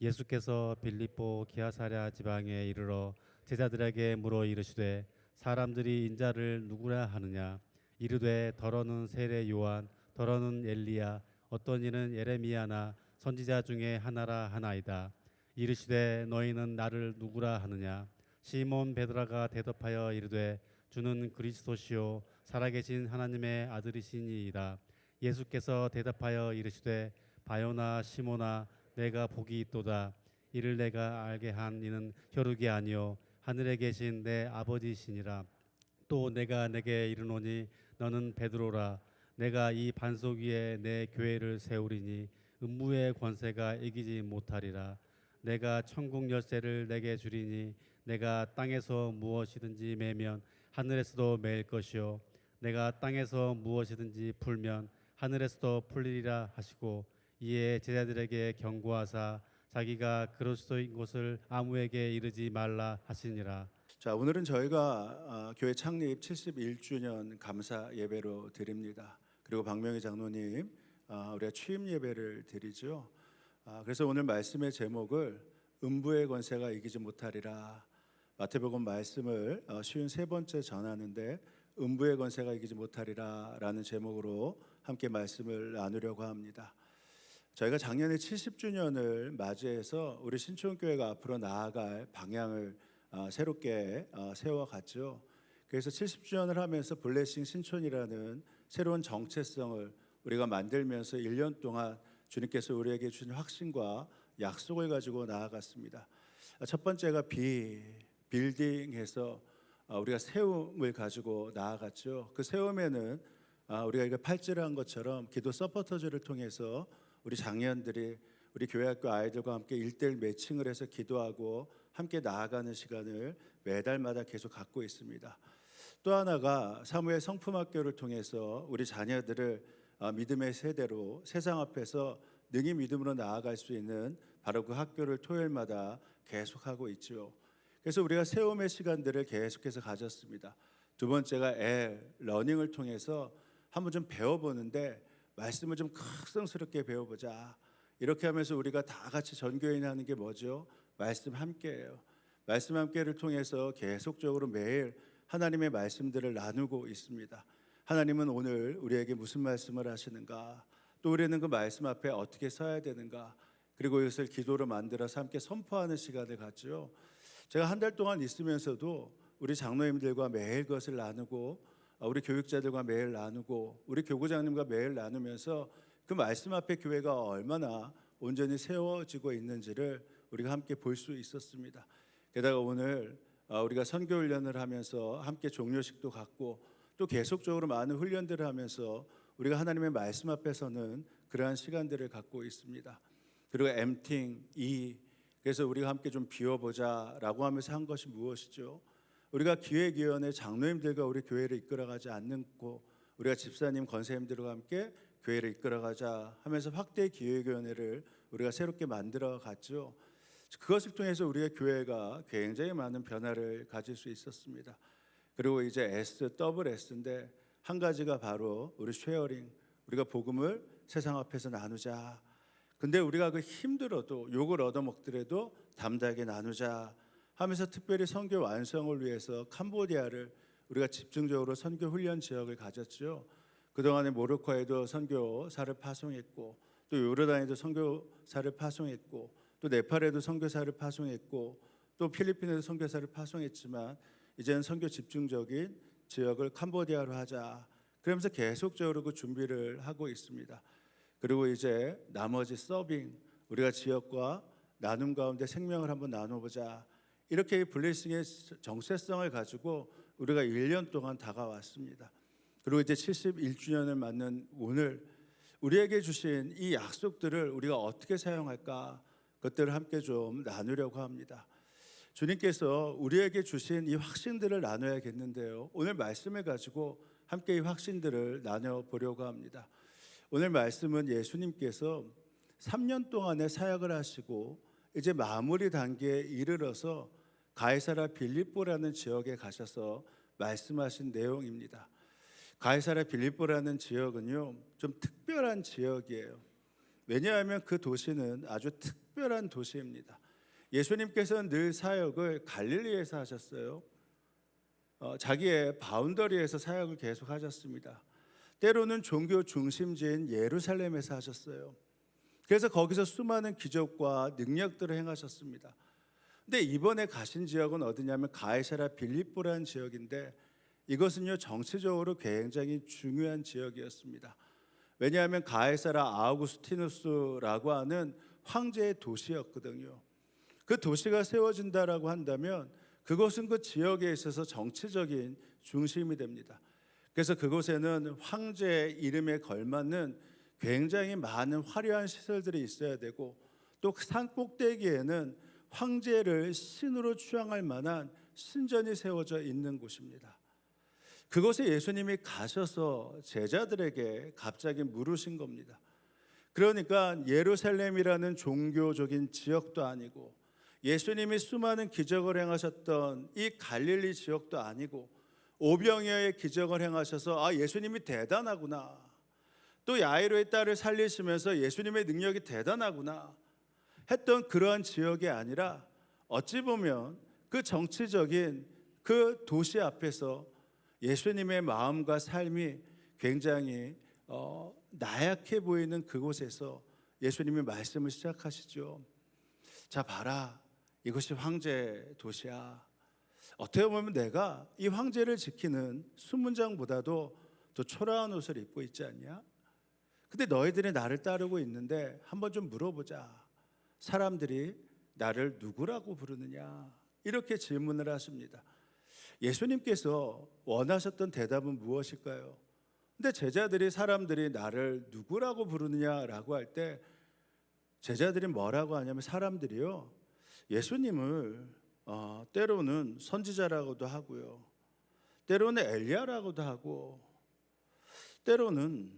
예수께서 빌립보 기아사랴 지방에 이르러 제자들에게 물어 이르시되 사람들이 인자를 누구라 하느냐 이르되 더러는 세례 요한 더러는 엘리야 어떤 이는 예레미야나 선지자 중에 하나라 하나이다. 이르시되 너희는 나를 누구라 하느냐 시몬 베드로가 대답하여 이르되 주는 그리스도시요 살아계신 하나님의 아들이시니이다. 예수께서 대답하여 이르시되 바요나 시몬아 내가 복이 있도다. 이를 내가 알게 한 이는 혈육이 아니요 하늘에 계신 내 아버지시니라. 또 내가 내게 이르노니 너는 베드로라. 내가 이 반석 위에 내 교회를 세우리니 음부의 권세가 이기지 못하리라. 내가 천국 열쇠를 내게 주리니 내가 땅에서 무엇이든지 매면 하늘에서도 매일 것이요 내가 땅에서 무엇이든지 풀면 하늘에서도 풀리리라 하시고 이에 제자들에게 경고하사 자기가 그리스도인 것을 아무에게 이르지 말라 하시니라. 자, 오늘은 저희가 교회 창립 71주년 감사 예배로 드립니다. 그리고 박명희 장로님 우리가 취임 예배를 드리죠. 그래서 오늘 말씀의 제목을 음부의 권세가 이기지 못하리라. 마태복음 말씀을 쉬운 세 번째 전하는데 음부의 권세가 이기지 못하리라라는 제목으로 함께 말씀을 나누려고 합니다. 저희가 작년에 70주년을 맞이해서 우리 신촌교회가 앞으로 나아갈 방향을 새롭게 세워갔죠. 그래서 70주년을 하면서 블레싱 신촌이라는 새로운 정체성을 우리가 만들면서 1년 동안 주님께서 우리에게 주신 확신과 약속을 가지고 나아갔습니다. 첫 번째가 빌딩해서 우리가 세움을 가지고 나아갔죠. 그 세움에는 우리가 이거 팔찌를 것처럼 기도 서포터즈를 통해서 우리 장년들이 우리 교회학교 아이들과 함께 1:1 매칭을 해서 기도하고 함께 나아가는 시간을 매달마다 계속 갖고 있습니다. 또 하나가 사무엘 성품학교를 통해서 우리 자녀들을 믿음의 세대로 세상 앞에서 능히 믿음으로 나아갈 수 있는 바로 그 학교를 토요일마다 계속하고 있죠. 그래서 우리가 세움의 시간들을 계속해서 가졌습니다. 두 번째가 러닝을 통해서 한번 좀 배워보는데 말씀을 좀 극성스럽게 배워보자. 이렇게 하면서 우리가 다 같이 전교인 하는 게 뭐죠? 말씀 함께예요. 말씀 함께를 통해서 계속적으로 매일 하나님의 말씀들을 나누고 있습니다. 하나님은 오늘 우리에게 무슨 말씀을 하시는가? 또 우리는 그 말씀 앞에 어떻게 서야 되는가? 그리고 이것을 기도로 만들어서 함께 선포하는 시간을 갖죠. 제가 한 달 동안 있으면서도 우리 장로님들과 매일 그것을 나누고 우리 교육자들과 매일 나누고 우리 교구장님과 매일 나누면서 그 말씀 앞에 교회가 얼마나 온전히 세워지고 있는지를 우리가 함께 볼 수 있었습니다. 게다가 오늘 우리가 선교훈련을 하면서 함께 종료식도 갖고 또 계속적으로 많은 훈련들을 하면서 우리가 하나님의 말씀 앞에서는 그러한 시간들을 갖고 있습니다. 그리고 엠팅 그래서 우리가 함께 좀 비워보자라고 하면서 한 것이 무엇이죠? 우리가 기획위원회 장로님들과 우리 교회를 이끌어가지 않고 우리가 집사님 권사님들과 함께 교회를 이끌어가자 하면서 확대 기획위원회를 우리가 새롭게 만들어 갔죠. 그것을 통해서 우리의 교회가 굉장히 많은 변화를 가질 수 있었습니다. 그리고 이제 S인데 한 가지가 바로 우리 쉐어링, 우리가 복음을 세상 앞에서 나누자. 근데 우리가 그 힘들어도 욕을 얻어먹더라도 담대하게 나누자 하면서 특별히 선교 완성을 위해서 캄보디아를 우리가 집중적으로 선교 훈련 지역을 가졌죠. 그동안에 모로코에도 선교사를 파송했고 또 요르단에도 선교사를 파송했고 또 네팔에도 선교사를 파송했고 또 필리핀에도 선교사를 파송했지만 이제는 선교 집중적인 지역을 캄보디아로 하자. 그러면서 계속적으로 그 준비를 하고 있습니다. 그리고 이제 나머지 서빙, 우리가 지역과 나눔 가운데 생명을 한번 나눠보자. 이렇게 블레싱의 정체성을 가지고 우리가 1년 동안 다가왔습니다. 그리고 이제 71주년을 맞는 오늘 우리에게 주신 이 약속들을 우리가 어떻게 사용할까? 그것들을 함께 좀 나누려고 합니다. 주님께서 우리에게 주신 이 확신들을 나눠야겠는데요. 오늘 말씀을 가지고 함께 이 확신들을 나눠보려고 합니다. 오늘 말씀은 예수님께서 3년 동안의 사역을 하시고 이제 마무리 단계에 이르러서 가이사랴 빌립보라는 지역에 가셔서 말씀하신 내용입니다. 가이사랴 빌립보라는 지역은요, 좀 특별한 지역이에요. 왜냐하면 그 도시는 아주 특별한 도시입니다. 예수님께서는 늘 사역을 갈릴리에서 하셨어요. 자기의 바운더리에서 사역을 계속 하셨습니다. 때로는 종교 중심지인 예루살렘에서 하셨어요. 그래서 거기서 수많은 기적과 능력들을 행하셨습니다. 근데 이번에 가신 지역은 어디냐면 가이사랴 빌립보라는 지역인데, 이것은요 정치적으로 굉장히 중요한 지역이었습니다. 왜냐하면 가이사랴 아우구스티누스라고 하는 황제의 도시였거든요. 그 도시가 세워진다라고 한다면 그것은 그 지역에 있어서 정치적인 중심이 됩니다. 그래서 그곳에는 황제의 이름에 걸맞는 굉장히 많은 화려한 시설들이 있어야 되고, 또 산 꼭대기에는 황제를 신으로 추앙할 만한 신전이 세워져 있는 곳입니다. 그곳에 예수님이 가셔서 제자들에게 갑자기 물으신 겁니다. 그러니까 예루살렘이라는 종교적인 지역도 아니고, 예수님이 수많은 기적을 행하셨던 이 갈릴리 지역도 아니고, 오병이어의 기적을 행하셔서 예수님이 대단하구나, 또 야이로의 딸을 살리시면서 예수님의 능력이 대단하구나 했던 그러한 지역이 아니라, 어찌 보면 그 정치적인 그 도시 앞에서 예수님의 마음과 삶이 굉장히 나약해 보이는 그곳에서 예수님이 말씀을 시작하시죠. 자, 봐라, 이것이 황제 도시야. 어떻게 보면 내가 이 황제를 지키는 수문장보다도 더 초라한 옷을 입고 있지 않냐? 근데 너희들이 나를 따르고 있는데 한번 좀 물어보자. 사람들이 나를 누구라고 부르느냐? 이렇게 질문을 하십니다. 예수님께서 원하셨던 대답은 무엇일까요? 근데 제자들이 사람들이 나를 누구라고 부르느냐라고 할 때 제자들이 뭐라고 하냐면, 사람들이요 예수님을 때로는 선지자라고도 하고요, 때로는 엘리야라고도 하고, 때로는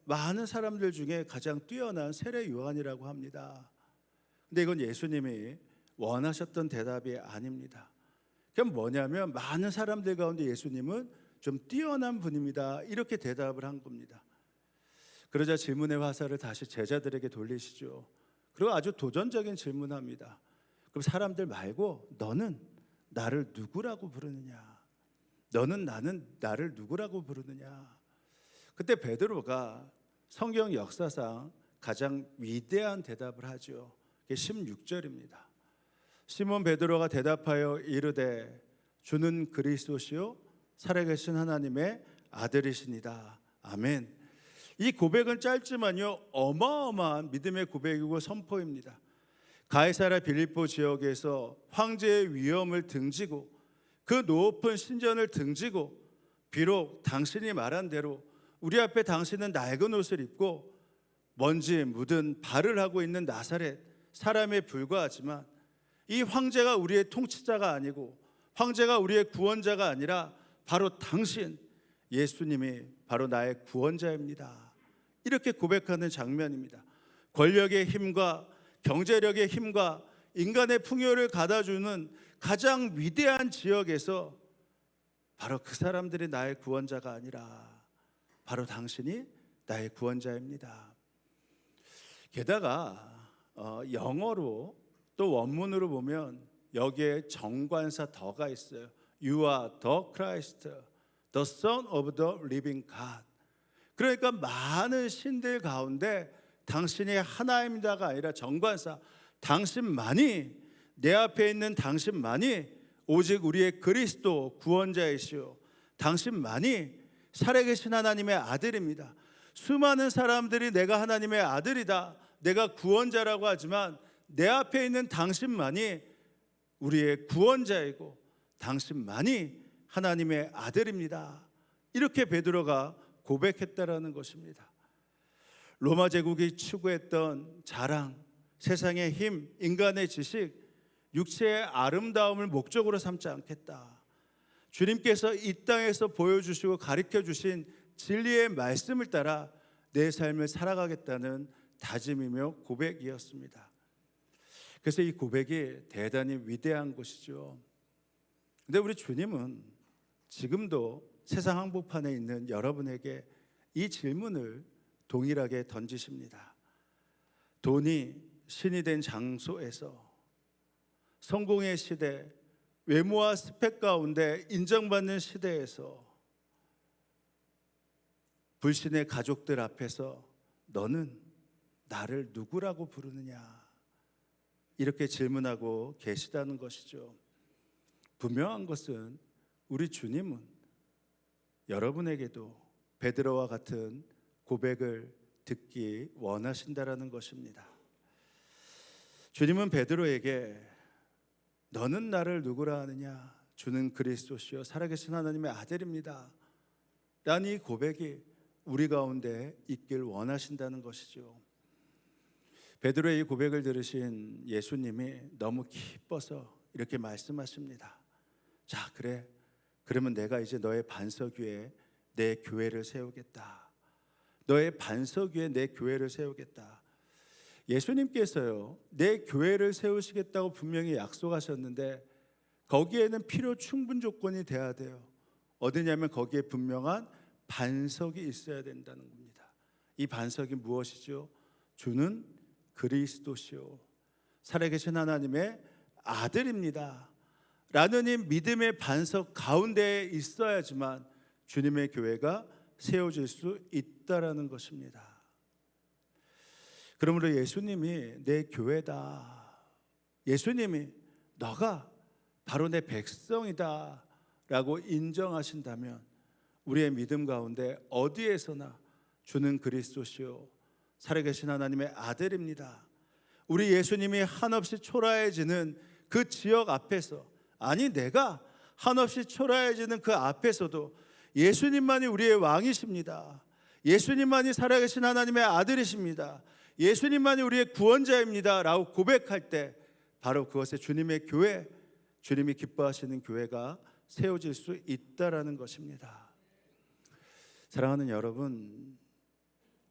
많은 사람들 중에 가장 뛰어난 세례 요한이라고 합니다. 근데 이건 예수님이 원하셨던 대답이 아닙니다. 그럼 뭐냐면, 많은 사람들 가운데 예수님은 좀 뛰어난 분입니다, 이렇게 대답을 한 겁니다. 그러자 질문의 화살을 다시 제자들에게 돌리시죠. 그리고 아주 도전적인 질문합니다. 그럼 사람들 말고 너는 나를 누구라고 부르느냐? 너는 나를 누구라고 부르느냐? 그때 베드로가 성경 역사상 가장 위대한 대답을 하죠. 그게 16절입니다. 시몬 베드로가 대답하여 이르되 주는 그리스도시요 살아계신 하나님의 아들이시니다. 아멘. 이 고백은 짧지만요 어마어마한 믿음의 고백이고 선포입니다. 가이사랴 빌립보 지역에서 황제의 위엄을 등지고 그 높은 신전을 등지고, 비록 당신이 말한 대로 우리 앞에 당신은 낡은 옷을 입고 먼지 묻은 발을 하고 있는 나사렛 사람에 불과하지만, 이 황제가 우리의 통치자가 아니고 황제가 우리의 구원자가 아니라 바로 당신 예수님이 바로 나의 구원자입니다, 이렇게 고백하는 장면입니다. 권력의 힘과 경제력의 힘과 인간의 풍요를 갖다주는 가장 위대한 지역에서 바로 그 사람들이 나의 구원자가 아니라 바로 당신이 나의 구원자입니다. 게다가 영어로 또 원문으로 보면 여기에 정관사 더가 있어요. You are the Christ, the Son of the living God. 그러니까 많은 신들 가운데 당신이 하나입니다가 아니라 정관사, 당신만이, 내 앞에 있는 당신만이 오직 우리의 그리스도 구원자이시오, 당신만이 살아계신 하나님의 아들입니다. 수많은 사람들이 내가 하나님의 아들이다, 내가 구원자라고 하지만 내 앞에 있는 당신만이 우리의 구원자이고 당신만이 하나님의 아들입니다, 이렇게 베드로가 고백했다라는 것입니다. 로마 제국이 추구했던 자랑, 세상의 힘, 인간의 지식, 육체의 아름다움을 목적으로 삼지 않겠다. 주님께서 이 땅에서 보여주시고 가르쳐주신 진리의 말씀을 따라 내 삶을 살아가겠다는 다짐이며 고백이었습니다. 그래서 이 고백이 대단히 위대한 것이죠. 근데 우리 주님은 지금도 세상 한복판에 있는 여러분에게 이 질문을 동일하게 던지십니다. 돈이 신이 된 장소에서, 성공의 시대, 외모와 스펙 가운데 인정받는 시대에서 불신의 가족들 앞에서 너는 나를 누구라고 부르느냐, 이렇게 질문하고 계시다는 것이죠. 분명한 것은 우리 주님은 여러분에게도 베드로와 같은 고백을 듣기 원하신다라는 것입니다. 주님은 베드로에게 너는 나를 누구라 하느냐, 주는 그리스도시요 살아계신 하나님의 아들입니다 라는 이 고백이 우리 가운데 있길 원하신다는 것이죠. 베드로의 이 고백을 들으신 예수님이 너무 기뻐서 이렇게 말씀하십니다. 자, 그래, 그러면 내가 이제 너의 반석 위에 내 교회를 세우겠다. 너의 반석 위에 내 교회를 세우겠다. 예수님께서요, 내 교회를 세우시겠다고 분명히 약속하셨는데 거기에는 필요 충분 조건이 돼야 돼요. 어디냐면 거기에 분명한 반석이 있어야 된다는 겁니다. 이 반석이 무엇이죠? 주는 그리스도시요 살아계신 하나님의 아들입니다 라는 이 믿음의 반석 가운데에 있어야지만 주님의 교회가 세워질 수 있다라는 것입니다. 그러므로 예수님이 내 교회다, 예수님이 너가 바로 내 백성이다 라고 인정하신다면 우리의 믿음 가운데 어디에서나 주는 그리스도시요 살아계신 하나님의 아들입니다, 우리 예수님이 한없이 초라해지는 그 지역 앞에서, 아니 내가 한없이 초라해지는 그 앞에서도 예수님만이 우리의 왕이십니다, 예수님만이 살아계신 하나님의 아들이십니다, 예수님만이 우리의 구원자입니다 라고 고백할 때 바로 그것에 주님의 교회, 주님이 기뻐하시는 교회가 세워질 수 있다라는 것입니다. 사랑하는 여러분,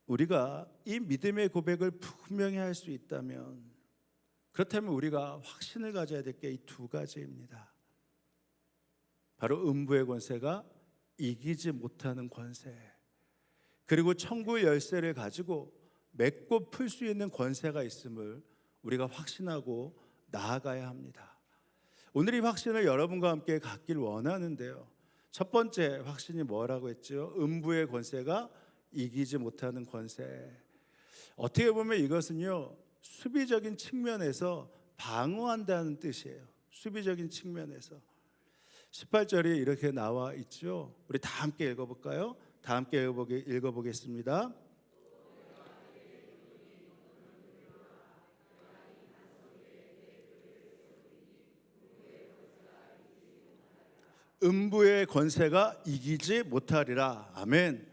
우리가 이 믿음의 고백을 분명히 할 수 있다면, 그렇다면 우리가 확신을 가져야 될 게 이 두 가지입니다. 바로 음부의 권세가 이기지 못하는 권세, 그리고 천국의 열쇠를 가지고 맺고 풀 수 있는 권세가 있음을 우리가 확신하고 나아가야 합니다. 오늘 이 확신을 여러분과 함께 갖길 원하는데요, 첫 번째 확신이 뭐라고 했죠? 음부의 권세가 이기지 못하는 권세. 어떻게 보면 이것은요, 수비적인 측면에서 방어한다는 뜻이에요. 수비적인 측면에서. 18절이 이렇게 나와 있죠. 우리 다 함께 읽어볼까요? 다 함께 읽어보겠습니다. 음부의 권세가 이기지 못하리라. 아멘.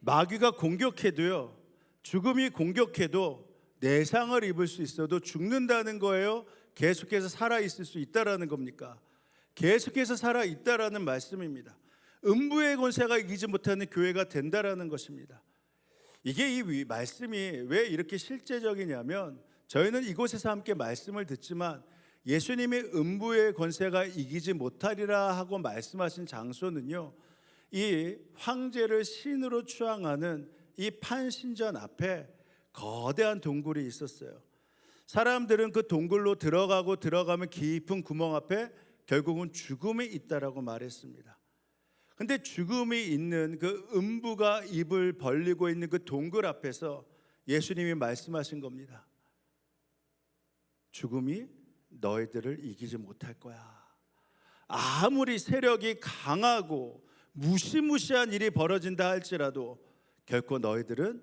마귀가 공격해도요, 죽음이 공격해도 내상을 입을 수 있어도 죽는다는 거예요? 계속해서 살아있을 수 있다라는 겁니까? 계속해서 살아있다라는 말씀입니다. 음부의 권세가 이기지 못하는 교회가 된다라는 것입니다. 이게 이 말씀이 왜 이렇게 실제적이냐면, 저희는 이곳에서 함께 말씀을 듣지만 예수님이 음부의 권세가 이기지 못하리라 하고 말씀하신 장소는요, 이 황제를 신으로 추앙하는 이 판신전 앞에 거대한 동굴이 있었어요. 사람들은 그 동굴로 들어가면 깊은 구멍 앞에 결국은 죽음이 있다라고 말했습니다. 근데 죽음이 있는 그 음부가 입을 벌리고 있는 그 동굴 앞에서 예수님이 말씀하신 겁니다. 죽음이 너희들을 이기지 못할 거야. 아무리 세력이 강하고 무시무시한 일이 벌어진다 할지라도 결코 너희들은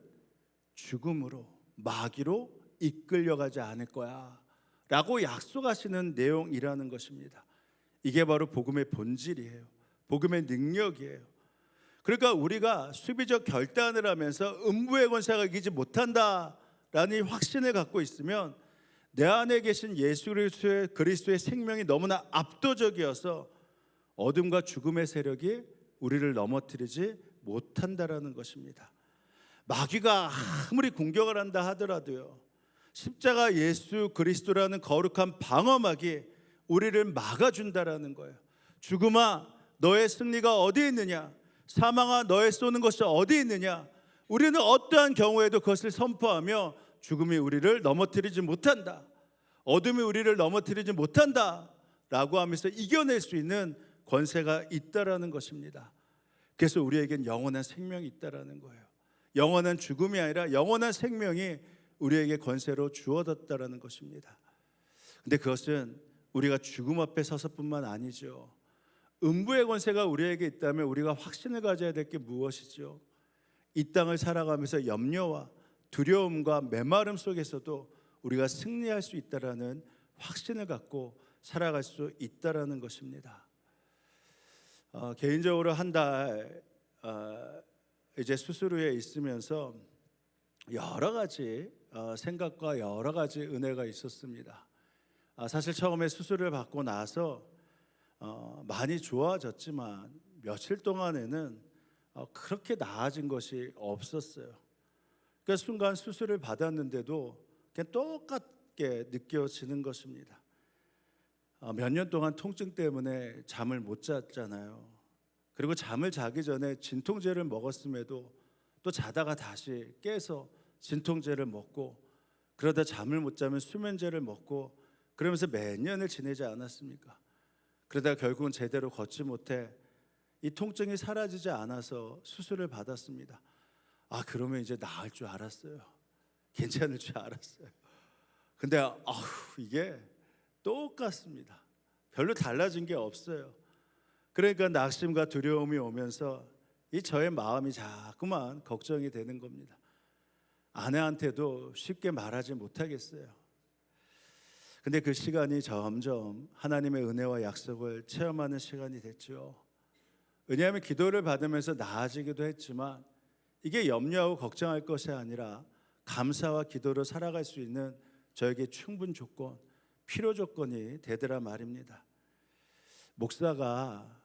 죽음으로, 마귀로 이끌려가지 않을 거야 라고 약속하시는 내용이라는 것입니다. 이게 바로 복음의 본질이에요. 복음의 능력이에요. 그러니까 우리가 수비적 결단을 하면서 음부의 권세가 이기지 못한다라는 확신을 갖고 있으면 내 안에 계신 예수 그리스도의 생명이 너무나 압도적이어서 어둠과 죽음의 세력이 우리를 넘어뜨리지 못한다라는 것입니다. 마귀가 아무리 공격을 한다 하더라도요, 십자가 예수 그리스도라는 거룩한 방어막이 우리를 막아준다라는 거예요. 죽음아, 너의 승리가 어디 있느냐? 사망아, 너의 쏘는 것이 어디 있느냐? 우리는 어떠한 경우에도 그것을 선포하며 죽음이 우리를 넘어뜨리지 못한다. 어둠이 우리를 넘어뜨리지 못한다. 라고 하면서 이겨낼 수 있는 권세가 있다라는 것입니다. 그래서 우리에겐 영원한 생명이 있다라는 거예요. 영원한 죽음이 아니라 영원한 생명이 우리에게 권세로 주어졌다라는 것입니다. 근데 그것은 우리가 죽음 앞에 서서뿐만 아니죠. 음부의 권세가 우리에게 있다면 우리가 확신을 가져야 될 게 무엇이죠? 이 땅을 살아가면서 염려와 두려움과 메마름 속에서도 우리가 승리할 수 있다라는 확신을 갖고 살아갈 수 있다라는 것입니다. 개인적으로 한 달 이제 수술 후에 있으면서 여러 가지 생각과 여러 가지 은혜가 있었습니다. 사실 처음에 수술을 받고 나서 많이 좋아졌지만 며칠 동안에는 그렇게 나아진 것이 없었어요. 그 순간 수술을 받았는데도 그냥 똑같게 느껴지는 것입니다. 몇 년 동안 통증 때문에 잠을 못 잤잖아요. 그리고 잠을 자기 전에 진통제를 먹었음에도 또 자다가 다시 깨서 진통제를 먹고, 그러다 잠을 못 자면 수면제를 먹고, 그러면서 몇 년을 지내지 않았습니까? 그러다 결국은 제대로 걷지 못해 이 통증이 사라지지 않아서 수술을 받았습니다. 그러면 이제 나을 줄 알았어요. 괜찮을 줄 알았어요. 근데 이게 똑같습니다. 별로 달라진 게 없어요. 그러니까 낙심과 두려움이 오면서 이 저의 마음이 자꾸만 걱정이 되는 겁니다. 아내한테도 쉽게 말하지 못하겠어요. 근데 그 시간이 점점 하나님의 은혜와 약속을 체험하는 시간이 됐죠. 왜냐하면 기도를 받으면서 나아지기도 했지만 이게 염려하고 걱정할 것이 아니라 감사와 기도로 살아갈 수 있는 저에게 충분 조건, 필요 조건이 되더라 말입니다. 목사가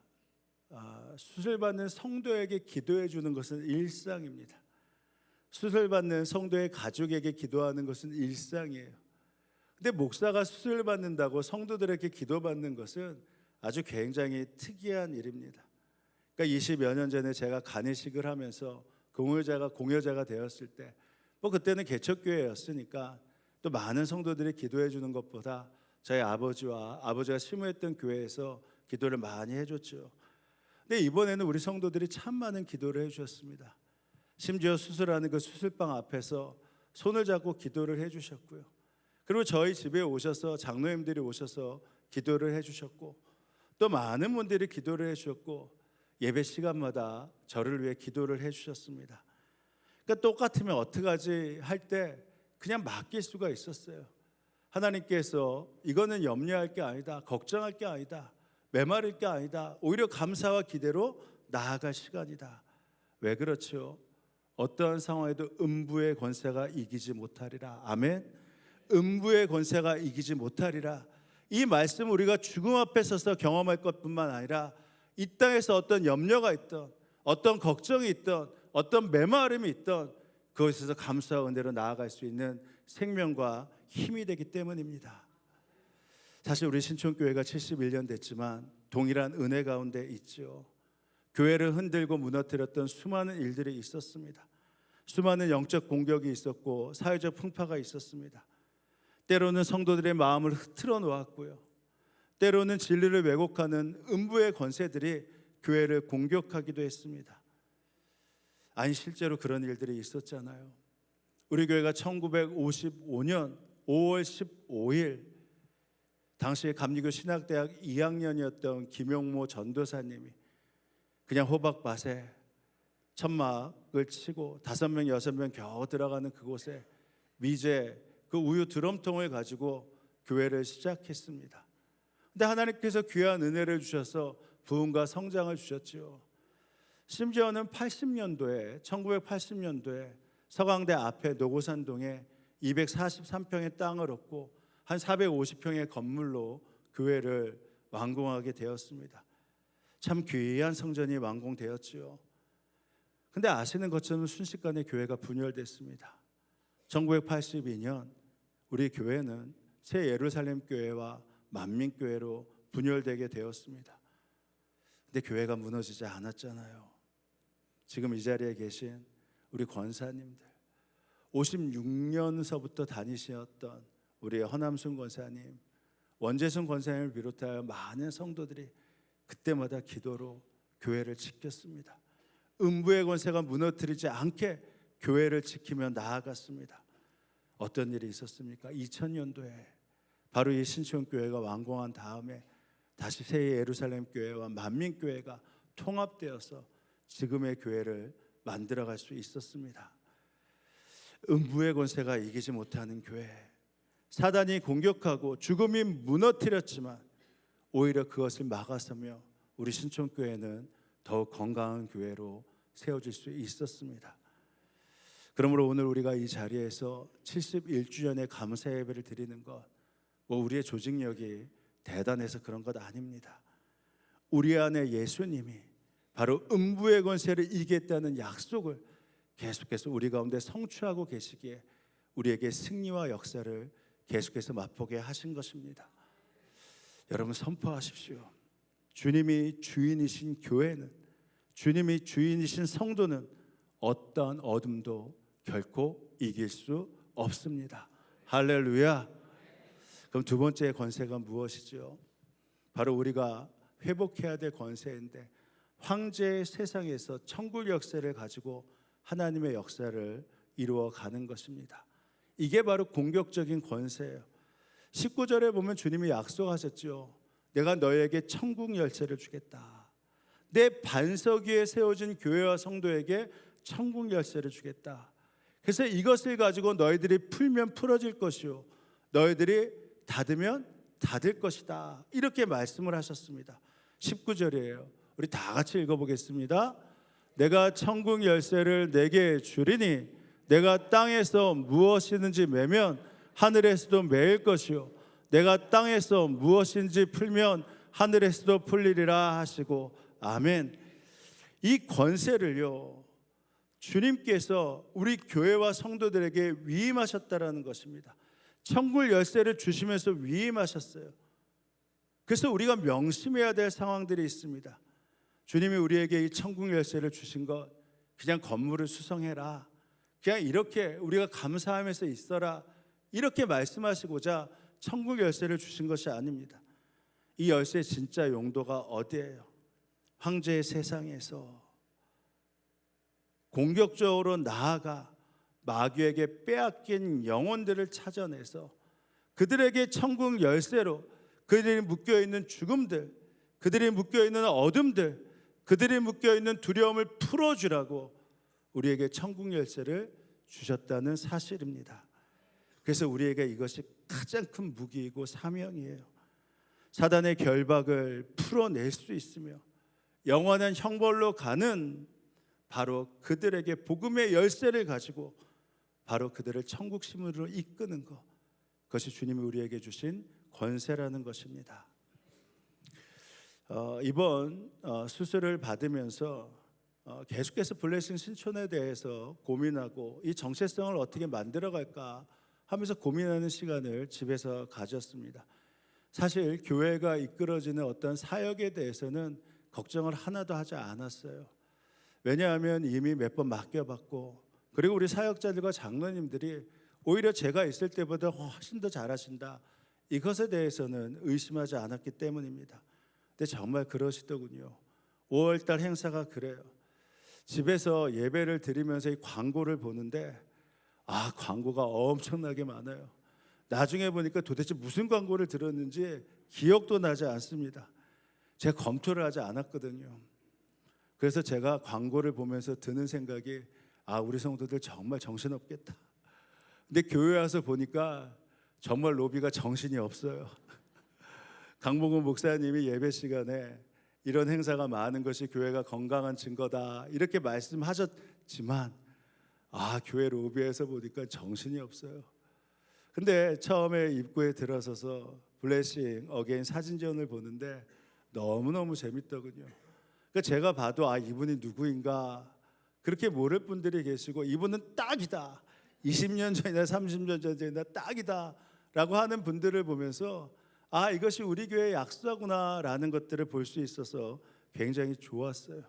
수술받는 성도에게 기도해 주는 것은 일상입니다. 수술받는 성도의 가족에게 기도하는 것은 일상이에요. 근데 목사가 수술받는다고 성도들에게 기도받는 것은 아주 굉장히 특이한 일입니다. 그러니까 20여 년 전에 제가 간이식을 하면서 공여자가 되었을 때, 그때는 개척교회였으니까 또 많은 성도들이 기도해 주는 것보다 저희 아버지가 심무했던 교회에서 기도를 많이 해줬죠. 근데 이번에는 우리 성도들이 참 많은 기도를 해주셨습니다. 심지어 수술하는 그 수술방 앞에서 손을 잡고 기도를 해주셨고요. 그리고 저희 집에 오셔서 장로님들이 오셔서 기도를 해주셨고, 또 많은 분들이 기도를 해주셨고, 예배 시간마다 저를 위해 기도를 해주셨습니다. 그러니까 똑같으면 어떡하지 할 때 그냥 맡길 수가 있었어요. 하나님께서 이거는 염려할 게 아니다, 걱정할 게 아니다, 메마를 게 아니다, 오히려 감사와 기대로 나아갈 시간이다. 왜 그렇죠? 어떠한 상황에도 음부의 권세가 이기지 못하리라. 아멘. 음부의 권세가 이기지 못하리라. 이 말씀 우리가 죽음 앞에 서서 경험할 것뿐만 아니라 이 땅에서 어떤 염려가 있던, 어떤 걱정이 있던, 어떤 메마름이 있던 그것에서 감사와 은혜로 나아갈 수 있는 생명과 힘이 되기 때문입니다. 사실 우리 신촌교회가 71년 됐지만 동일한 은혜 가운데 있죠. 교회를 흔들고 무너뜨렸던 수많은 일들이 있었습니다. 수많은 영적 공격이 있었고 사회적 풍파가 있었습니다. 때로는 성도들의 마음을 흐트러 놓았고요. 때로는 진리를 왜곡하는 음부의 권세들이 교회를 공격하기도 했습니다. 아니, 실제로 그런 일들이 있었잖아요. 우리 교회가 1955년 5월 15일 당시에 감리교 신학대학 2학년이었던 김용모 전도사님이 그냥 호박밭에 천막을 치고 5명, 6명 겨우 들어가는 그곳에 미제 그 우유 드럼통을 가지고 교회를 시작했습니다. 근데 하나님께서 귀한 은혜를 주셔서 부흥과 성장을 주셨죠. 심지어는 1980년도에 서강대 앞에 노고산동에 243평의 땅을 얻고 한 450평의 건물로 교회를 완공하게 되었습니다. 참 귀한 성전이 완공되었지요. 근데 아시는 것처럼 순식간에 교회가 분열됐습니다. 1982년 우리 교회는 새 예루살렘 교회와 만민교회로 분열되게 되었습니다. 근데 교회가 무너지지 않았잖아요. 지금 이 자리에 계신 우리 권사님들, 56년서부터 다니셨던 우리 허남순 권사님, 원재순 권사님을 비롯하여 많은 성도들이 그때마다 기도로 교회를 지켰습니다. 음부의 권세가 무너뜨리지 않게 교회를 지키며 나아갔습니다. 어떤 일이 있었습니까? 2000년도에 바로 이 신촌교회가 완공한 다음에 다시 새 예루살렘 교회와 만민교회가 통합되어서 지금의 교회를 만들어갈 수 있었습니다. 음부의 권세가 이기지 못하는 교회, 사단이 공격하고 죽음이 무너뜨렸지만 오히려 그것을 막아서며 우리 신촌교회는 더욱 건강한 교회로 세워질 수 있었습니다. 그러므로 오늘 우리가 이 자리에서 71주년의 감사 예배를 드리는 것, 우리의 조직력이 대단해서 그런 것 아닙니다. 우리 안에 예수님이 바로 음부의 권세를 이기겠다는 약속을 계속해서 우리 가운데 성취하고 계시기에 우리에게 승리와 역사를 계속해서 맛보게 하신 것입니다. 여러분 선포하십시오. 주님이 주인이신 교회는, 주님이 주인이신 성도는 어떠한 어둠도 결코 이길 수 없습니다. 할렐루야. 그럼 두 번째 권세가 무엇이죠? 바로 우리가 회복해야 될 권세인데, 황제의 세상에서 천국 역사를 가지고 하나님의 역사를 이루어가는 것입니다. 이게 바로 공격적인 권세예요. 19절에 보면 주님이 약속하셨죠. 내가 너에게 천국 열쇠를 주겠다. 내 반석 위에 세워진 교회와 성도에게 천국 열쇠를 주겠다. 그래서 이것을 가지고 너희들이 풀면 풀어질 것이요 너희들이 닫으면 닫을 것이다. 이렇게 말씀을 하셨습니다. 19절이에요. 우리 다 같이 읽어보겠습니다. 내가 천국 열쇠를 내게 주리니 내가 땅에서 무엇이든지 매면 하늘에서도 매일 것이요 내가 땅에서 무엇인지 풀면 하늘에서도 풀리리라 하시고 아멘. 이 권세를요 주님께서 우리 교회와 성도들에게 위임하셨다라는 것입니다. 천국 열쇠를 주시면서 위임하셨어요. 그래서 우리가 명심해야 될 상황들이 있습니다. 주님이 우리에게 이 천국 열쇠를 주신 것 그냥 건물을 수성해라, 그냥 이렇게 우리가 감사하면서 있어라, 이렇게 말씀하시고자 천국 열쇠를 주신 것이 아닙니다. 이 열쇠의 진짜 용도가 어디예요? 황제의 세상에서 공격적으로 나아가 마귀에게 빼앗긴 영혼들을 찾아내서 그들에게 천국 열쇠로 그들이 묶여있는 죽음들, 그들이 묶여있는 어둠들, 그들이 묶여있는 두려움을 풀어주라고 우리에게 천국 열쇠를 주셨다는 사실입니다. 그래서 우리에게 이것이 가장 큰 무기이고 사명이에요. 사단의 결박을 풀어낼 수 있으며 영원한 형벌로 가는 바로 그들에게 복음의 열쇠를 가지고 바로 그들을 천국 시민으로 이끄는 것, 그것이 주님이 우리에게 주신 권세라는 것입니다. 이번 수술을 받으면서 계속해서 블레싱 신촌에 대해서 고민하고 이 정체성을 어떻게 만들어갈까 하면서 고민하는 시간을 집에서 가졌습니다. 사실 교회가 이끌어지는 어떤 사역에 대해서는 걱정을 하나도 하지 않았어요. 왜냐하면 이미 몇 번 맡겨봤고, 그리고 우리 사역자들과 장로님들이 오히려 제가 있을 때보다 훨씬 더 잘하신다, 이것에 대해서는 의심하지 않았기 때문입니다. 근데 정말 그러시더군요. 5월달 행사가 그래요. 집에서 예배를 드리면서 이 광고를 보는데 광고가 엄청나게 많아요. 나중에 보니까 도대체 무슨 광고를 들었는지 기억도 나지 않습니다. 제가 검토를 하지 않았거든요. 그래서 제가 광고를 보면서 드는 생각이 우리 성도들 정말 정신없겠다. 근데 교회 와서 보니까 정말 로비가 정신이 없어요. 강봉훈 목사님이 예배 시간에 이런 행사가 많은 것이 교회가 건강한 증거다 이렇게 말씀하셨지만 교회 로비에서 보니까 정신이 없어요. 근데 처음에 입구에 들어서서 블레싱 어게인 사진전을 보는데 너무너무 재밌더군요. 그러니까 제가 봐도 이분이 누구인가 그렇게 모를 분들이 계시고, 이분은 딱이다, 20년 전이나 30년 전이나 딱이다 라고 하는 분들을 보면서 이것이 우리 교회의 약수구나 라는 것들을 볼 수 있어서 굉장히 좋았어요.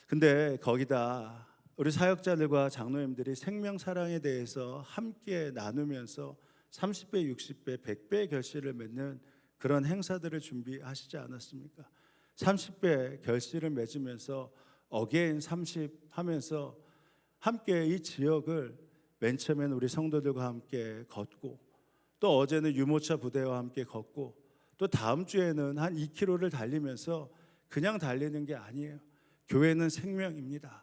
근데 거기다 우리 사역자들과 장로님들이 생명 사랑에 대해서 함께 나누면서 30배, 60배, 100배의 결실을 맺는 그런 행사들을 준비하시지 않았습니까? 30배 결실을 맺으면서 어게인 30 하면서 함께 이 지역을 맨 처음에는 우리 성도들과 함께 걷고, 또 어제는 유모차 부대와 함께 걷고, 또 다음 주에는 한 2km를 달리면서 그냥 달리는 게 아니에요. 교회는 생명입니다.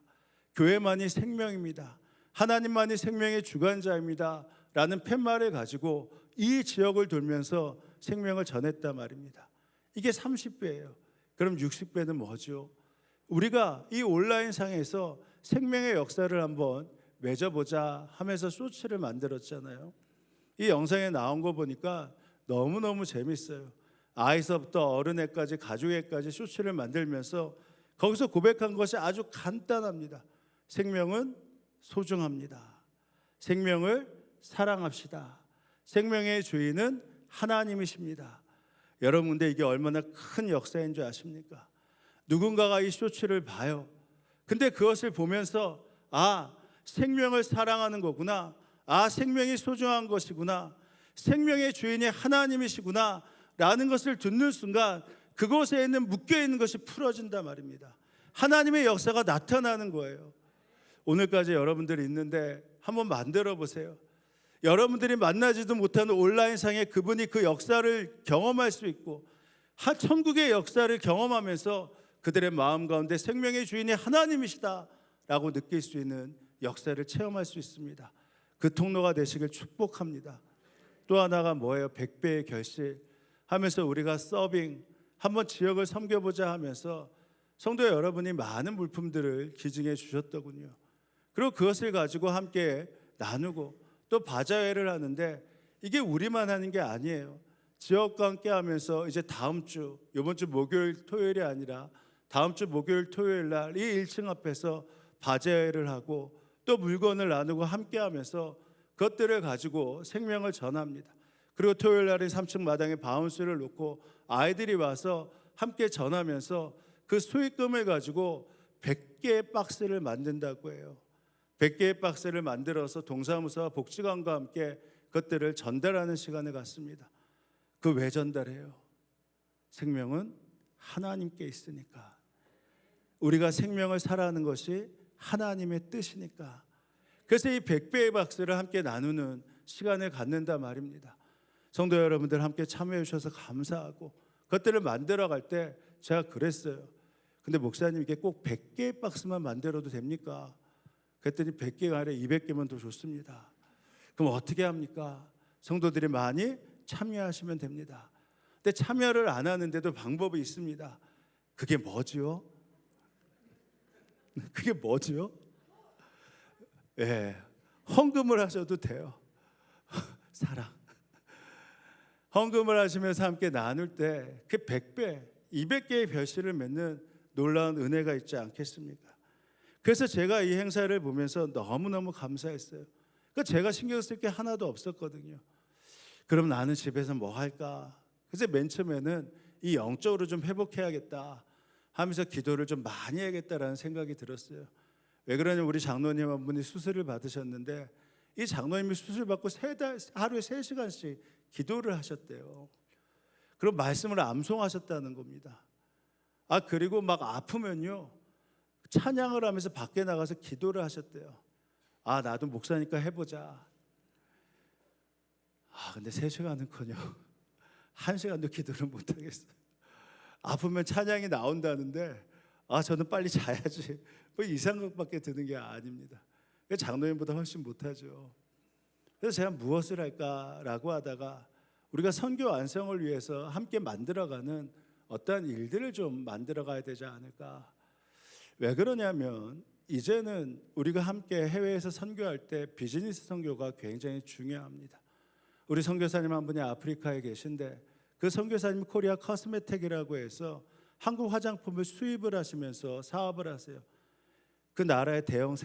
교회만이 생명입니다. 하나님만이 생명의 주관자입니다. 라는 팻말을 가지고 이 지역을 돌면서 생명을 전했단 말입니다. 이게 30배예요. 그럼 60배는 뭐죠? 우리가 이 온라인 상에서 생명의 역사를 한번 맺어보자 하면서 쇼츠를 만들었잖아요. 이 영상에 나온 거 보니까 너무너무 재밌어요. 아이서부터 어른애까지 가족애까지 쇼츠를 만들면서 거기서 고백한 것이 아주 간단합니다. 생명은 소중합니다. 생명을 사랑합시다. 생명의 주인은 하나님이십니다. 여러분, 근데 이게 얼마나 큰 역사인 줄 아십니까? 누군가가 이 쇼츠를 봐요. 근데 그것을 보면서 생명을 사랑하는 거구나. 생명이 소중한 것이구나. 생명의 주인이 하나님이시구나 라는 것을 듣는 순간 그곳에 있는 묶여있는 것이 풀어진단 말입니다. 하나님의 역사가 나타나는 거예요. 오늘까지 여러분들이 있는데 한번 만들어 보세요. 여러분들이 만나지도 못하는 온라인상에 그분이 그 역사를 경험할 수 있고, 천국의 역사를 경험하면서 그들의 마음 가운데 생명의 주인이 하나님이시다 라고 느낄 수 있는 역사를 체험할 수 있습니다. 그 통로가 되시길 축복합니다. 또 하나가 뭐예요? 100배의 결실 하면서 우리가 서빙, 한번 지역을 섬겨보자 하면서 성도 여러분이 많은 물품들을 기증해 주셨더군요. 그리고 그것을 가지고 함께 나누고 또 바자회를 하는데, 이게 우리만 하는 게 아니에요. 지역과 함께 하면서 이제 다음 주, 이번 주 목요일 토요일이 아니라 다음 주 목요일 토요일 날 이 1층 앞에서 바자회를 하고 또 물건을 나누고 함께 하면서 그것들을 가지고 생명을 전합니다. 그리고 토요일 날은 3층 마당에 바운스를 놓고 아이들이 와서 함께 전하면서 그 수익금을 가지고 100개의 박스를 만든다고 해요. 100개의 박스를 만들어서 동사무소와 복지관과 함께 그것들을 전달하는 시간을 갖습니다. 그 왜 전달해요? 생명은 하나님께 있으니까. 우리가 생명을 살아가는 것이 하나님의 뜻이니까. 그래서 이 100배의 박스를 함께 나누는 시간을 갖는다 말입니다. 성도 여러분들 함께 참여해 주셔서 감사하고, 그것들을 만들어 갈 때 제가 그랬어요. 근데 목사님, 이게 꼭 100개의 박스만 만들어도 됩니까? 그랬더니 100개가 아니라 200개면 더 좋습니다. 그럼 어떻게 합니까? 성도들이 많이 참여하시면 됩니다. 근데 참여를 안 하는데도 방법이 있습니다. 그게 뭐지요? 그게 뭐지요? 헌금을 하셔도 돼요. 사랑. 헌금을 하시면서 함께 나눌 때 그 100배, 200개의 결실을 맺는 놀라운 은혜가 있지 않겠습니까? 그래서 제가 이 행사를 보면서 너무너무 감사했어요. 그러니까 제가 신경 쓸 게 하나도 없었거든요. 그럼 나는 집에서 뭐 할까? 그래서 맨 처음에는 이 영적으로 좀 회복해야겠다 하면서 기도를 좀 많이 해야겠다라는 생각이 들었어요. 왜 그러냐면 우리 장로님 한 분이 수술을 받으셨는데, 이 장로님이 수술 받고 하루에 3시간씩 기도를 하셨대요. 그럼 말씀을 암송하셨다는 겁니다. 그리고 막 아프면요, 찬양을 하면서 밖에 나가서 기도를 하셨대요. 나도 목사니까 해보자. 근데 3시간은커녕 1시간도 기도를 못하겠어요. 아프면 찬양이 나온다는데 저는 빨리 자야지, 뭐 이 생각밖에 드는 게 아닙니다. 장로님보다 훨씬 못하죠. 그래서 제가 무엇을 할까라고 하다가 우리가 선교 완성을 위해서 함께 만들어가는 어떠한 일들을 좀 만들어가야 되지 않을까. 왜 그러냐면 이제는 우리가 함께 해외에서 선교할 때 비즈니스 선교가 굉장히 중요합니다. 우리 선교사님 한 분이 아프리카에 계신데, 그 선교사님이 코리아 커스메틱이라고 해서 한국 화장품을 수입을 하시면서 사업을 하세요. 그 나라의 대형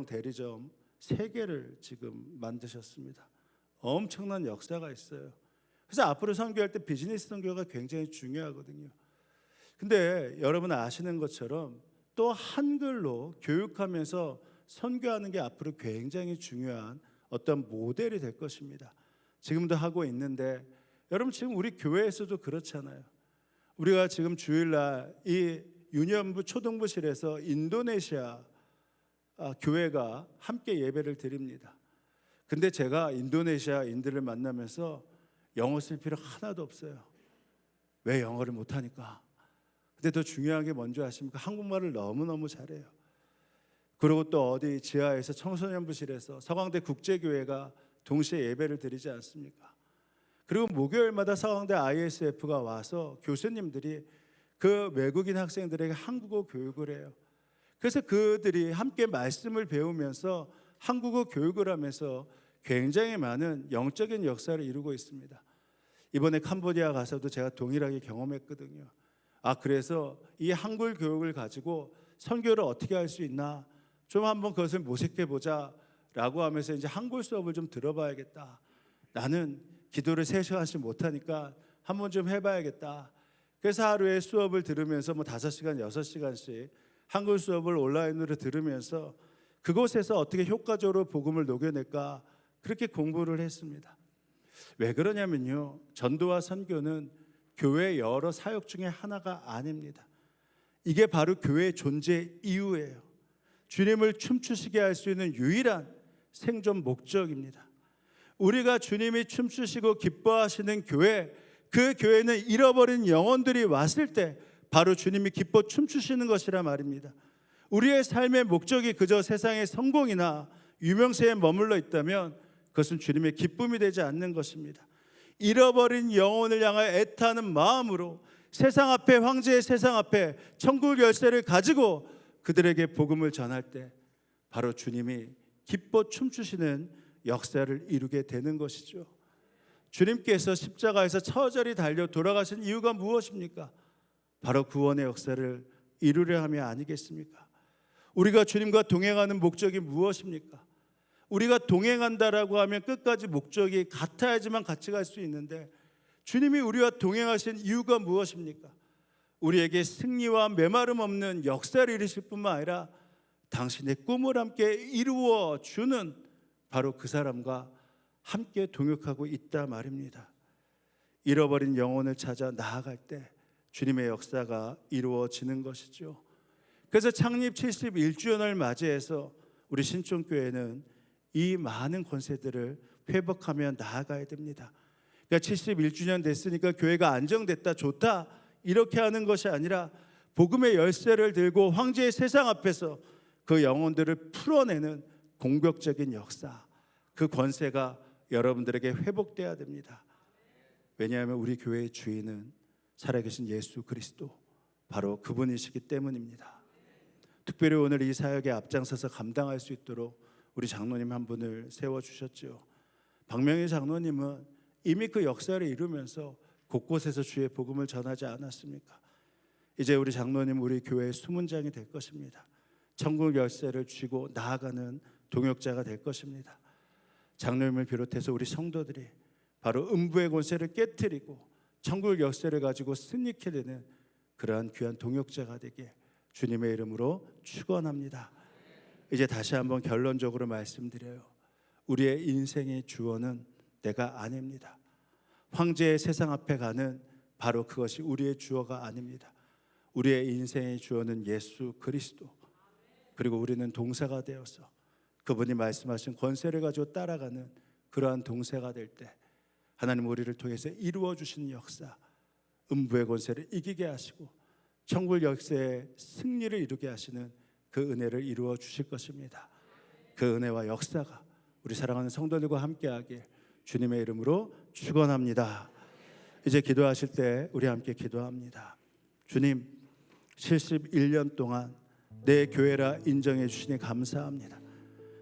대리점 3개를 지금 만드셨습니다. 엄청난 역사가 있어요. 그래서 앞으로 선교할 때 비즈니스 선교가 굉장히 중요하거든요. 근데 여러분 아시는 것처럼 또 한글로 교육하면서 선교하는 게 앞으로 굉장히 중요한 어떤 모델이 될 것입니다. 지금도 하고 있는데 여러분 지금 우리 교회에서도 그렇잖아요. 우리가 지금 주일날 이 유년부 초등부실에서 인도네시아 교회가 함께 예배를 드립니다. 근데 제가 인도네시아인들을 만나면서 영어 쓸 필요 하나도 없어요. 왜? 영어를 못하니까. 근데 더 중요한 게 뭔지 아십니까? 한국말을 너무너무 잘해요. 그리고 또 어디 지하에서 청소년부실에서 서강대 국제교회가 동시에 예배를 드리지 않습니까? 그리고 목요일마다 서강대 ISF가 와서 교수님들이 그 외국인 학생들에게 한국어 교육을 해요. 그래서 그들이 함께 말씀을 배우면서 한국어 교육을 하면서 굉장히 많은 영적인 역사를 이루고 있습니다. 이번에 캄보디아 가서도 제가 동일하게 경험했거든요. 그래서 이 한글 교육을 가지고 선교를 어떻게 할 수 있나 좀 한번 그것을 모색해 보자 라고 하면서 이제 한글 수업을 좀 들어봐야겠다. 나는 기도를 3시간씩 못하니까 한번 좀 해봐야겠다. 그래서 하루에 수업을 들으면서 5시간, 6시간씩 한글 수업을 온라인으로 들으면서 그곳에서 어떻게 효과적으로 복음을 녹여낼까 그렇게 공부를 했습니다. 왜 그러냐면요, 전도와 선교는 교회 여러 사역 중에 하나가 아닙니다. 이게 바로 교회의 존재 이유예요. 주님을 춤추시게 할 수 있는 유일한 생존 목적입니다. 우리가 주님이 춤추시고 기뻐하시는 교회, 그 교회는 잃어버린 영혼들이 왔을 때 바로 주님이 기뻐 춤추시는 것이라 말입니다. 우리의 삶의 목적이 그저 세상의 성공이나 유명세에 머물러 있다면 그것은 주님의 기쁨이 되지 않는 것입니다. 잃어버린 영혼을 향하여 애타는 마음으로 세상 앞에, 황제의 세상 앞에 천국 열쇠를 가지고 그들에게 복음을 전할 때 바로 주님이 기뻐 춤추시는 역사를 이루게 되는 것이죠. 주님께서 십자가에서 처절히 달려 돌아가신 이유가 무엇입니까? 바로 구원의 역사를 이루려 함이 아니겠습니까? 우리가 주님과 동행하는 목적이 무엇입니까? 우리가 동행한다라고 하면 끝까지 목적이 같아야지만 같이 갈 수 있는데 주님이 우리와 동행하신 이유가 무엇입니까? 우리에게 승리와 메마름 없는 역사를 이루실 뿐만 아니라 당신의 꿈을 함께 이루어 주는 바로 그 사람과 함께 동역하고 있다 말입니다. 잃어버린 영혼을 찾아 나아갈 때 주님의 역사가 이루어지는 것이죠. 그래서 창립 71주년을 맞이해서 우리 신촌교회는 이 많은 권세들을 회복하며 나아가야 됩니다. 그러니까 71주년 됐으니까 교회가 안정됐다, 좋다 이렇게 하는 것이 아니라 복음의 열쇠를 들고 황제의 세상 앞에서 그 영혼들을 풀어내는 공격적인 역사, 그 권세가 여러분들에게 회복돼야 됩니다. 왜냐하면 우리 교회의 주인은 살아계신 예수 그리스도, 바로 그분이시기 때문입니다. 특별히 오늘 이 사역에 앞장서서 감당할 수 있도록 우리 장로님 한 분을 세워주셨죠. 박명희 장로님은 이미 그 역사를 이루면서 곳곳에서 주의 복음을 전하지 않았습니까? 이제 우리 장로님 우리 교회의 수문장이 될 것입니다. 천국 열쇠를 쥐고 나아가는 동역자가 될 것입니다. 장로님을 비롯해서 우리 성도들이 바로 음부의 권세를 깨트리고 천국 열쇠를 가지고 승리케 되는 그러한 귀한 동역자가 되게 주님의 이름으로 축원합니다. 이제 다시 한번 결론적으로 말씀드려요. 우리의 인생의 주어는 내가 아닙니다. 황제의 세상 앞에 가는 바로 그것이 우리의 주어가 아닙니다. 우리의 인생의 주어는 예수 그리스도. 그리고 우리는 동사가 되어서 그분이 말씀하신 권세를 가지고 따라가는 그러한 동사가 될 때 하나님 우리를 통해서 이루어 주시는 역사, 음부의 권세를 이기게 하시고 천국 역사의 승리를 이루게 하시는 그 은혜를 이루어 주실 것입니다. 그 은혜와 역사가 우리 사랑하는 성도들과 함께하길 주님의 이름으로 축원합니다. 이제 기도하실 때 우리 함께 기도합니다. 주님, 71년 동안 내 교회라 인정해 주시니 감사합니다.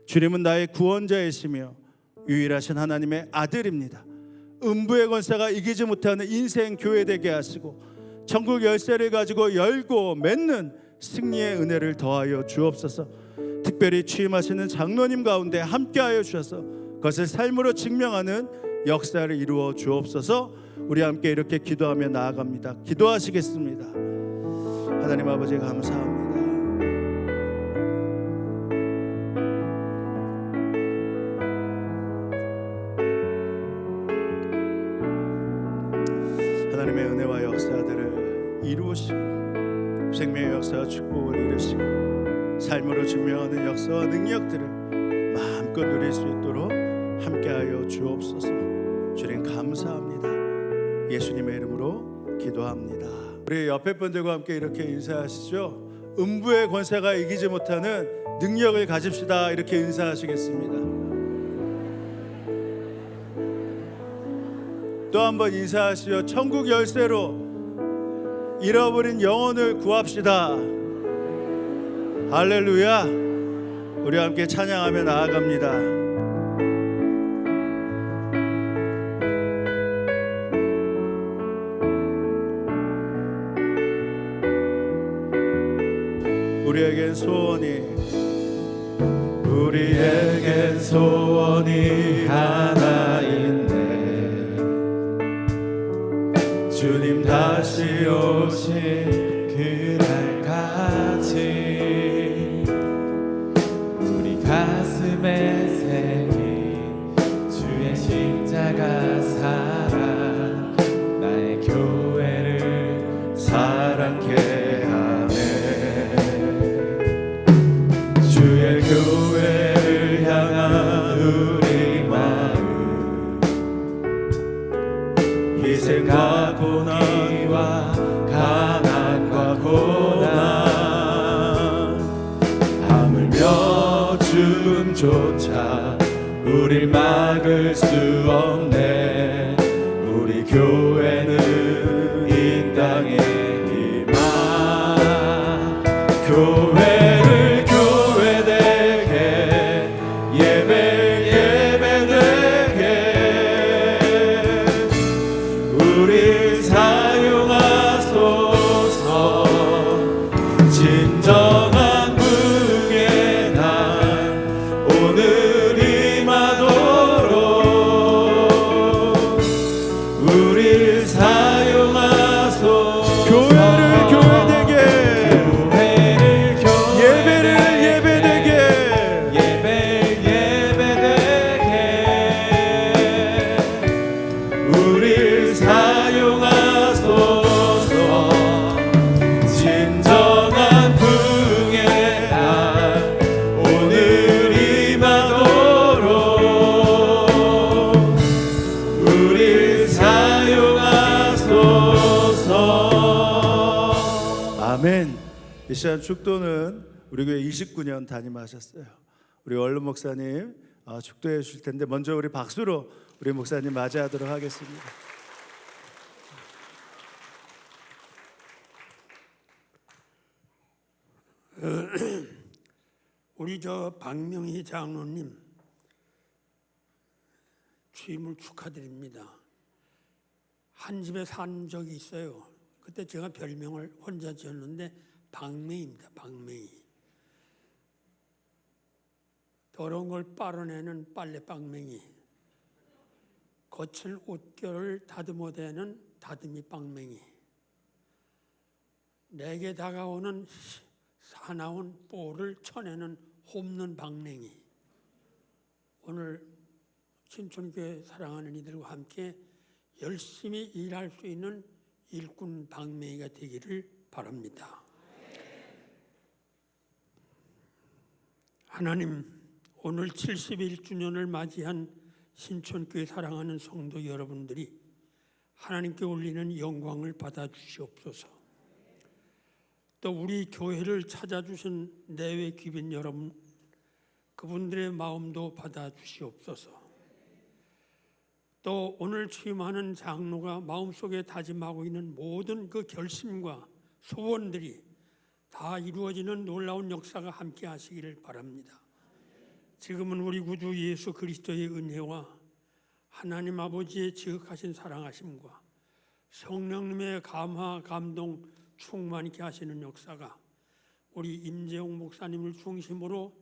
주님은 나의 구원자이시며 유일하신 하나님의 아들입니다. 음부의 권세가 이기지 못하는 인생 교회 되게 하시고 천국 열쇠를 가지고 열고 맺는 승리의 은혜를 더하여 주옵소서. 특별히 취임하시는 장로님 가운데 함께하여 주셔서 그것을 삶으로 증명하는 역사를 이루어 주옵소서. 우리 함께 이렇게 기도하며 나아갑니다. 기도하시겠습니다. 하나님 아버지 감사합니다. 하나님의 은혜와 역사들을 이루시고 생명의 역사와 축복을 이루시고 삶으로 증명하는 역사와 능력들을 마음껏 누릴 수 있도록 함께하여 주옵소서. 주님 감사합니다. 예수님의 이름으로 기도합니다. 우리 옆에 분들과 함께 이렇게 인사하시죠. 음부의 권세가 이기지 못하는 능력을 가집시다. 이렇게 인사하시겠습니다. 또 한 번 인사하시죠. 천국 열쇠로 잃어버린 영혼을 구합시다. 할렐루야. 우리와 함께 찬양하며 나아갑니다. 우리에겐 소원이 하나 있네. 주님 다시 오신 그날까지 우리 가슴에 새긴 주의 십자가 사랑 나의 교회를 사랑케 하네. 주의 교회를 향한 우리 마음 희생과 고난과 가난과 고난 하물며 죽음조차 우릴 막을 수 없네. 우리 교회는 이 땅의 희망. 교회를 교회되게 예배되게 우리 사용하소서. 진정한 부흥의 날 오늘 임하도록 우리 사용하소서. 교회를 교회되게 예배를 예배되게 우리 사용하소서. 진정한 부흥의 날 오늘 임하도록 우리 사용하소서. 아멘. 이 시간 축도는 우리 교회 29년 담임하셨어요. 우리 원룸 목사님 축도해 주실 텐데 먼저 우리 박수로 우리 목사님 맞이하도록 하겠습니다. 우리 저 박명희 장로님 취임을 축하드립니다. 한 집에 산 적이 있어요. 그때 제가 별명을 혼자 지었는데 박명희입니다. 박명희. 더러운 걸 빨아내는 빨래방맹이, 거칠 옷결을 다듬어대는 다듬이 방맹이, 내게 다가오는 사나운 볼을 쳐내는 홈는 방맹이. 오늘 신촌교회 사랑하는 이들과 함께 열심히 일할 수 있는 일꾼 방맹이가 되기를 바랍니다. 하나님, 오늘 71주년을 맞이한 신촌교회 사랑하는 성도 여러분들이 하나님께 올리는 영광을 받아 주시옵소서. 또 우리 교회를 찾아주신 내외 귀빈 여러분, 그분들의 마음도 받아 주시옵소서. 또 오늘 취임하는 장로가 마음속에 다짐하고 있는 모든 그 결심과 소원들이 다 이루어지는 놀라운 역사가 함께 하시기를 바랍니다. 지금은 우리 구주 예수 그리스도의 은혜와 하나님 아버지의 지극하신 사랑하심과 성령님의 감화, 감동, 충만 있게 하시는 역사가 우리 임재용 목사님을 중심으로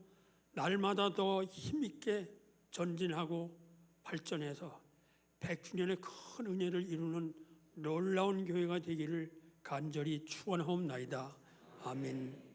날마다 더 힘있게 전진하고 발전해서 100주년의 큰 은혜를 이루는 놀라운 교회가 되기를 간절히 축원하옵나이다. 아멘.